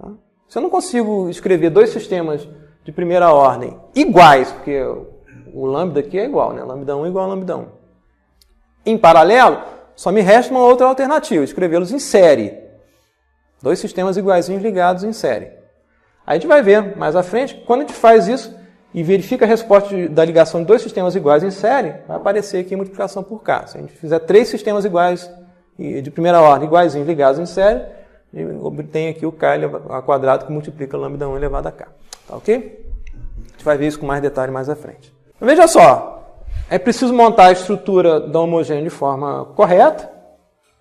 Tá? Se eu não consigo escrever 2 sistemas de primeira ordem iguais, porque o lambda aqui é igual, né? Lambda 1 igual a lambda 1. Em paralelo, só me resta uma outra alternativa, escrevê-los em série. 2 sistemas iguaizinhos ligados em série. Aí a gente vai ver mais à frente, quando a gente faz isso e verifica a resposta da ligação de 2 sistemas iguais em série, vai aparecer aqui a multiplicação por K. Se a gente fizer 3 sistemas iguais de primeira ordem iguaizinhos ligados em série, obtém aqui o K ao quadrado que multiplica lambda 1 elevado a K. Tá ok? A gente vai ver isso com mais detalhe mais à frente. Então, veja só, é preciso montar a estrutura da homogênea de forma correta,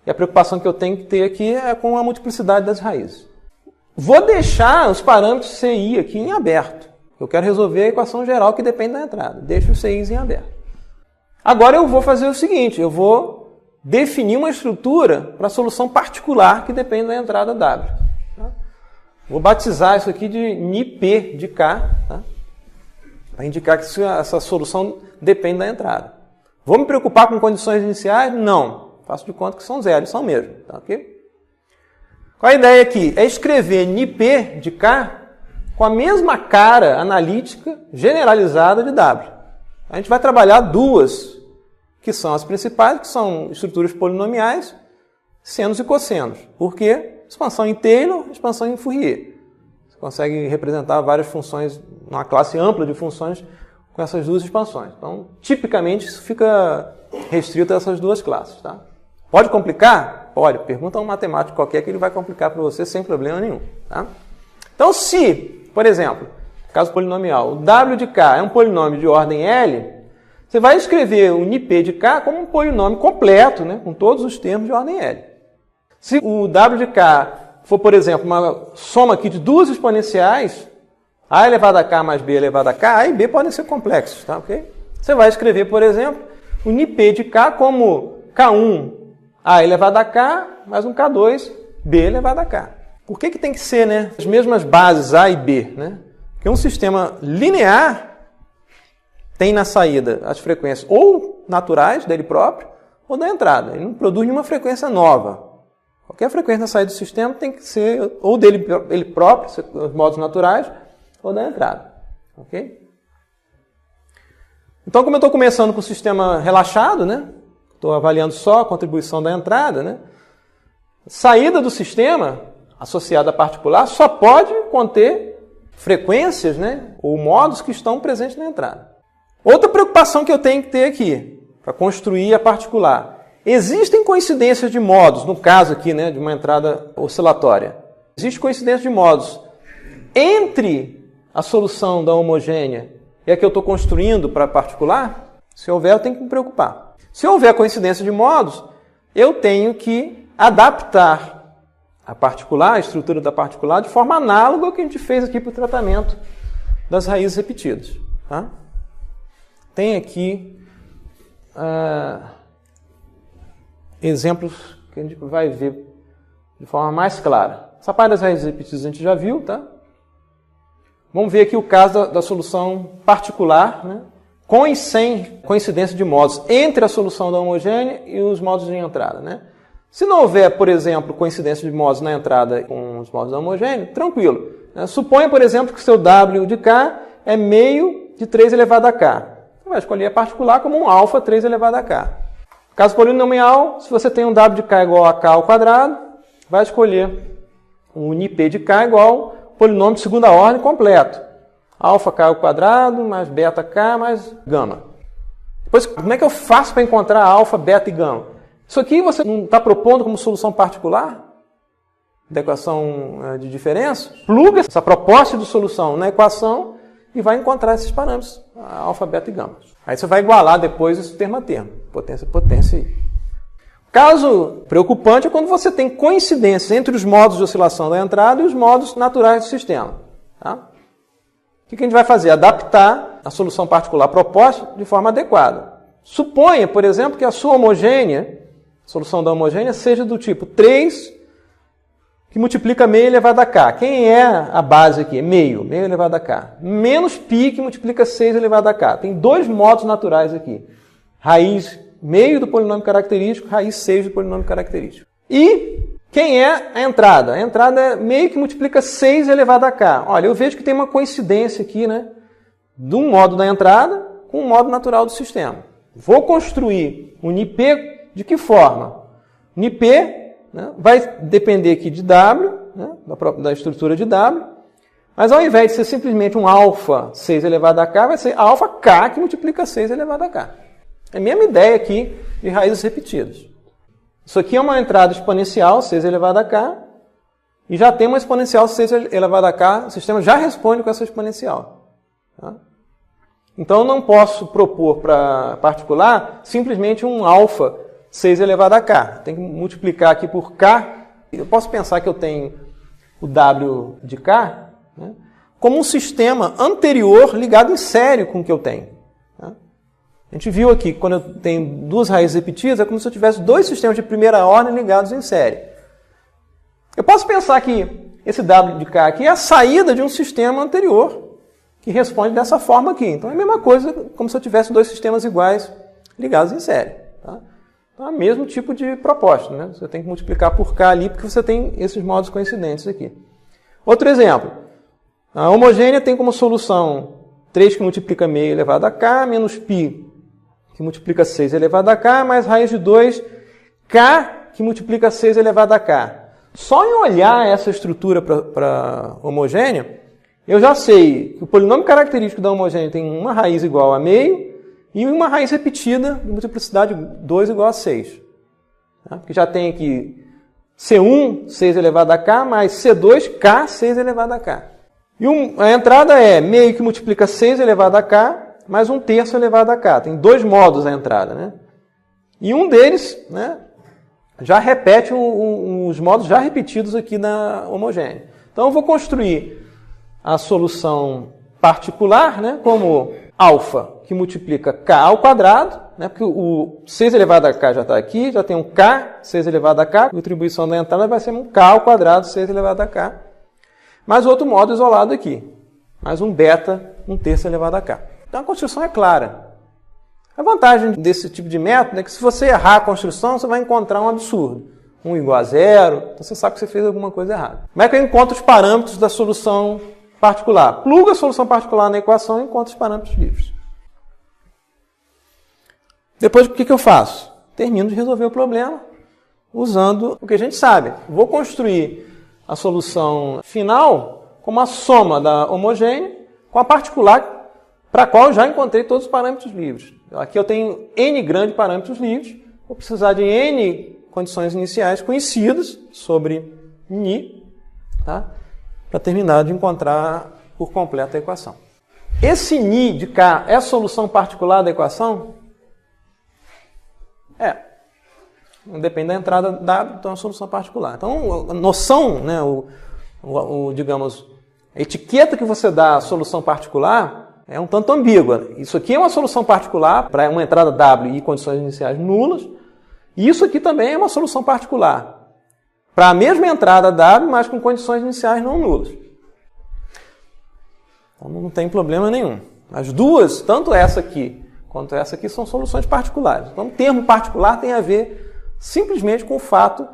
e a preocupação que eu tenho que ter aqui é com a multiplicidade das raízes. Vou deixar os parâmetros CI aqui em aberto. Eu quero resolver a equação geral que depende da entrada. Deixo os CIs em aberto. Agora eu vou fazer o seguinte, eu vou definir uma estrutura para a solução particular que depende da entrada W. Tá? Vou batizar isso aqui de NiP de K, tá? Para indicar que essa solução depende da entrada. Vou me preocupar com condições iniciais? Não. Faço de conta que são zero, são mesmo. Tá, ok? Qual a ideia aqui? É escrever NiP de K com a mesma cara analítica generalizada de W. A gente vai trabalhar 2, que são as principais, que são estruturas polinomiais, senos e cossenos. Por quê? Expansão em Taylor, expansão em Fourier. Você consegue representar várias funções, uma classe ampla de funções com essas 2 expansões. Então, tipicamente, isso fica restrito a essas 2 classes. Tá? Pode complicar? Pode. Pergunta a um matemático qualquer que ele vai complicar para você sem problema nenhum. Tá? Então, se, por exemplo, caso polinomial, o W de K é um polinômio de ordem L, você vai escrever o NiP de K como um polinômio completo, né, com todos os termos de ordem L. Se o W de K for, por exemplo, uma soma aqui de 2 exponenciais, A elevado a K mais B elevado a K, A e B podem ser complexos. Tá? Okay? Você vai escrever, por exemplo, o NiP de K como K1 A elevado a K mais um K2 B elevado a K. Por que tem que ser, né, as mesmas bases A e B? Né? Porque um sistema linear tem na saída as frequências ou naturais dele próprio ou da entrada. Ele não produz nenhuma frequência nova. Qualquer frequência na saída do sistema tem que ser ou dele ele próprio, os modos naturais, ou da entrada. Ok? Então, como eu estou começando com o sistema relaxado, né? Estou avaliando só a contribuição da entrada, né? Saída do sistema, associada a particular, só pode conter frequências, né? Ou modos que estão presentes na entrada. Outra preocupação que eu tenho que ter aqui, para construir a particular. Existem coincidências de modos, no caso aqui, né, de uma entrada oscilatória. Existe coincidência de modos entre a solução da homogênea e a que eu estou construindo para a particular? Se houver, eu tenho que me preocupar. Se houver coincidência de modos, eu tenho que adaptar a particular, a estrutura da particular, de forma análoga ao que a gente fez aqui para o tratamento das raízes repetidas. Tá? Tem aqui exemplos que a gente vai ver de forma mais clara. Essa parte das raízes repetidas a gente já viu, tá? Vamos ver aqui o caso da solução particular, né? Com e sem coincidência de modos entre a solução da homogênea e os modos de entrada, né? Se não houver, por exemplo, coincidência de modos na entrada com os modos da homogênea, tranquilo. Né? Suponha, por exemplo, que o seu W de K é meio de 3 elevado a K. Você vai escolher a particular como um alfa 3 elevado a K. Caso polinomial, se você tem um W de K igual a K ao quadrado, vai escolher um NP de K igual ao polinômio de segunda ordem completo. Alfa K ao quadrado, mais beta K, mais gama. Depois, como é que eu faço para encontrar alfa, beta e gama? Isso aqui você não está propondo como solução particular da equação de diferença? Pluga essa proposta de solução na equação e vai encontrar esses parâmetros, alfa, beta e gama. Aí você vai igualar depois isso termo a termo, potência, potência. Caso preocupante é quando você tem coincidência entre os modos de oscilação da entrada e os modos naturais do sistema. Tá? O que a gente vai fazer? Adaptar a solução particular proposta de forma adequada. Suponha, por exemplo, que a sua homogênea, a solução da homogênea, seja do tipo 3 que multiplica meio elevado a k. Quem é a base aqui? Meio elevado a k. Menos π que multiplica 6 elevado a k. Tem dois modos naturais aqui. Raiz meio do polinômio característico, raiz 6 do polinômio característico. E quem é a entrada? A entrada é meio que multiplica 6 elevado a k. Olha, eu vejo que tem uma coincidência aqui, né? De um modo da entrada com um modo natural do sistema. Vou construir um NP de que forma? NP, né, vai depender aqui de W, né, da estrutura de W, mas ao invés de ser simplesmente um alfa 6 elevado a k, vai ser alfa k que multiplica 6 elevado a k. É a mesma ideia aqui de raízes repetidas. Isso aqui é uma entrada exponencial, 6 elevado a k, e já tem uma exponencial 6 elevado a k, o sistema já responde com essa exponencial. Tá? Então eu não posso propor para particular simplesmente um alfa 6 elevado a k. Tem que multiplicar aqui por k. Eu posso pensar que eu tenho o W de k, né, como um sistema anterior ligado em série com o que eu tenho. Tá? A gente viu aqui que quando eu tenho duas raízes repetidas, é como se eu tivesse dois sistemas de primeira ordem ligados em série. Eu posso pensar que esse W de k aqui é a saída de um sistema anterior, que responde dessa forma aqui. Então é a mesma coisa como se eu tivesse dois sistemas iguais ligados em série. Tá? Então é o mesmo tipo de proposta. Né? Você tem que multiplicar por k ali, porque você tem esses modos coincidentes aqui. Outro exemplo. A homogênea tem como solução 3 que multiplica meio elevado a k, menos π que multiplica 6 elevado a k, mais raiz de 2, k que multiplica 6 elevado a k. Só em olhar essa estrutura para homogênea, eu já sei que o polinômio característico da homogênea tem uma raiz igual a meio e uma raiz repetida de multiplicidade 2 igual a 6. Tá? Porque já tem aqui C1, 6 elevado a k, mais C2, k, 6 elevado a k. E a entrada é meio que multiplica 6 elevado a k, mais 1/3 elevado a k. Tem dois modos a entrada. Né? E um deles, né, já repete os modos já repetidos aqui na homogênea. Então eu vou construir a solução particular, né, como alfa, que multiplica k ao quadrado, né, porque o 6 elevado a k já está aqui, já tem um k, 6 elevado a k, a contribuição da entrada vai ser um k ao quadrado, 6 elevado a k, mais outro modo isolado aqui, mais um beta, 1/3 elevado a k. Então a construção é clara. A vantagem desse tipo de método é que se você errar a construção, você vai encontrar um absurdo. 1 igual a 0, então você sabe que você fez alguma coisa errada. Como é que eu encontro os parâmetros da solução particular? Pluga a solução particular na equação e encontro os parâmetros livres. Depois, o que eu faço? Termino de resolver o problema usando o que a gente sabe. Vou construir a solução final como a soma da homogênea com a particular para a qual eu já encontrei todos os parâmetros livres. Aqui eu tenho n grandes parâmetros livres, vou precisar de n condições iniciais conhecidas sobre Ni, tá? Para terminar de encontrar por completo a equação. Esse Ni de K é a solução particular da equação? Depende da entrada dada, então é uma solução particular. Então, a noção, né, digamos, a etiqueta que você dá à solução particular é um tanto ambígua. Isso aqui é uma solução particular para uma entrada W e condições iniciais nulas. E isso aqui também é uma solução particular para a mesma entrada W, mas com condições iniciais não nulas. Então não tem problema nenhum. As duas, tanto essa aqui quanto essa aqui, são soluções particulares. Então o termo particular tem a ver simplesmente com o fato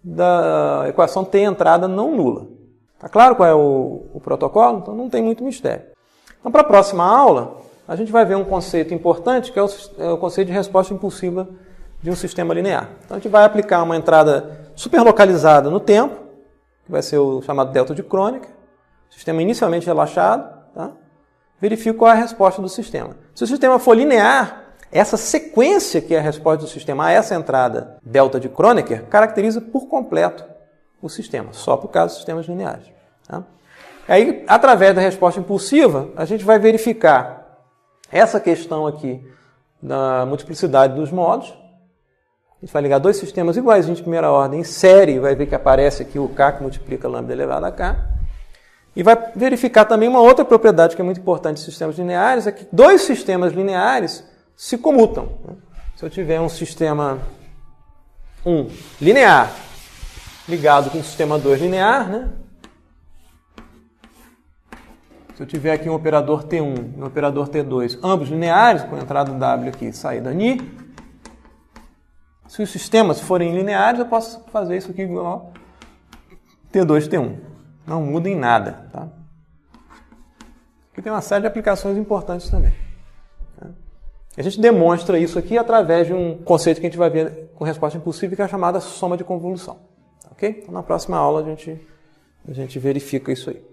da equação ter entrada não nula. Está claro qual é o protocolo? Então não tem muito mistério. Então para a próxima aula, a gente vai ver um conceito importante, que é o conceito de resposta impulsiva de um sistema linear. Então a gente vai aplicar uma entrada superlocalizada no tempo, que vai ser o chamado delta de Kronecker, sistema inicialmente relaxado, tá? Verifico qual é a resposta do sistema. Se o sistema for linear, essa sequência que é a resposta do sistema a essa entrada delta de Kronecker caracteriza por completo o sistema, só por caso de sistemas lineares. Tá? Aí, através da resposta impulsiva, a gente vai verificar essa questão aqui da multiplicidade dos modos. A gente vai ligar dois sistemas iguais de primeira ordem em série, vai ver que aparece aqui o K que multiplica lambda elevado a K. E vai verificar também uma outra propriedade que é muito importante em sistemas lineares, é que dois sistemas lineares se comutam. Se eu tiver um sistema 1 linear ligado com o sistema 2 linear, né? Se eu tiver aqui um operador T1 e um operador T2, ambos lineares, com a entrada W aqui e saída Ni, se os sistemas forem lineares, eu posso fazer isso aqui igual T2, T1. Não muda em nada. Tá? Aqui tem uma série de aplicações importantes também. Tá? A gente demonstra isso aqui através de um conceito que a gente vai ver com resposta impulsiva, que é a chamada soma de convolução. Tá? Okay? Então, na próxima aula a gente verifica isso aí.